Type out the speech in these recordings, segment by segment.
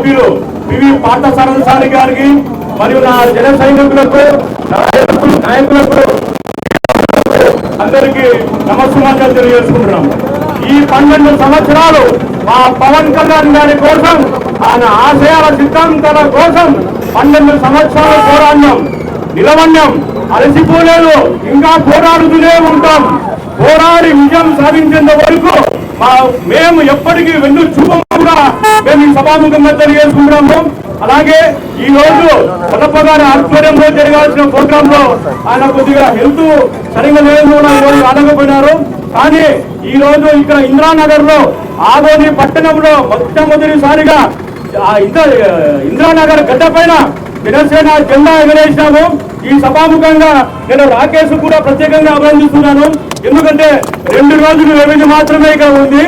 సభ్యులు పివి పార్థసారథి గారికి మరియు నా జన సైనికులకు నాయకులకు అందరికీ నమస్కారాలు తెలియజేసుకుంటున్నాం. ఈ 12 సంవత్సరాలు మా పవన్ కళ్యాణ్ గారి కోసం, ఆయన ఆశయాల సిద్ధాంతాల కోసం 12 సంవత్సరాలు పోరాడినాం, నిలవన్నాం, అలసిపోలేదు, ఇంకా పోరాడుతూనే ఉంటాం. పోరాడి విజయం సాధించేంత వరకు మేము ఎప్పటికీ వెన్ను చూపం కూడా మేము ఈ సభాముఖంగా తెలియజేసుకుంటున్నాము. అలాగే ఈ రోజు కొల్లప్ప గారి ఆధ్వర్యంలో జరగాల్సిన ప్రోగ్రామ్ లో ఆయన కొద్దిగా హెల్త్ సరిగ్గా లేదు, ఈరోజు రాలేకపోయినారు. కానీ ఈ రోజు ఇక్కడ ఇంద్రానగర్ లో ఆదోని పట్టణంలో మొట్టమొదటిసారిగా ఇంద్రానగర్ గడ్డ పైన జనసేన జెండా ఎగరేసినాము. ఈ సభాముఖంగా నేను రాకేష్ కూడా ప్రత్యేకంగా అభినందిస్తున్నాను. ఎందుకంటే 2 రోజులు రెవెన్యూ మాత్రమే ఇక్కడ ఉంది.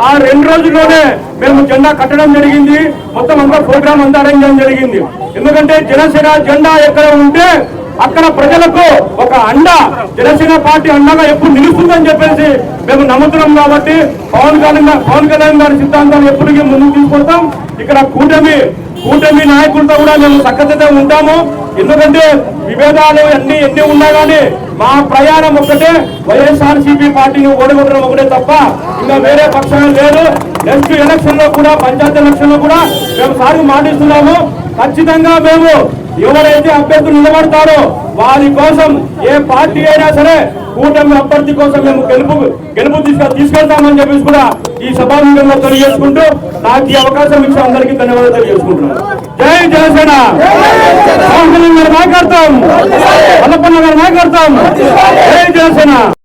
ఆ 2 రోజుల్లోనే మేము జెండా కట్టడం జరిగింది. మొత్తం అంతా ప్రోగ్రామ్ అంతా అరేంజ్ చేయడం జరిగింది. ఎందుకంటే జనసేన జెండా ఎక్కడ ఉంటే అక్కడ ప్రజలకు ఒక అండ, జనసేన పార్టీ అండగా ఎప్పుడు నిలుస్తుందని చెప్పేసి మేము నమ్ముతున్నాం. కాబట్టి పవన్ కళ్యాణ్ గారి సిద్ధాంతాలు ఎప్పటికీ ముందుకు తీసుకొస్తాం. ఇక్కడ కూటమి నాయకులతో కూడా మేము సఖ్యతతో ఉంటాము. ఎందుకంటే విభేదాలు ఎన్ని ఉన్నా కానీ మా ప్రయాణం ఒక్కటే, వైఎస్ఆర్సీపీ పార్టీని ఓడగొట్టడం ఒకటే తప్ప ఇంకా వేరే పక్షాలు లేదు. నెక్స్ట్ ఎలక్షన్ లో కూడా, పంచాయతీ ఎలక్షన్ లో కూడా మేము సారి మాటిస్తున్నాము. ఖచ్చితంగా మేము ఎవరైతే అభ్యర్థులు నిలబడతారో వారి కోసం ఏ పార్టీ అయినా సరే కూటమి అభ్యర్థి కోసం మేము గెలుపు తీసుకెళ్తామని చెప్పేసి కూడా ఈ సభాముఖంగా తెలియజేసుకుంటూ నాకు ఈ అవకాశం ఇచ్చిన అందరికీ ధన్యవాదాలు తెలియజేసుకుంటున్నాను. జై జనసేన. పవన్ కళ్యాణ్ గారి నాయకత్వం, కొల్లప్ప గారి నాయకత్వం. జై జనసేన.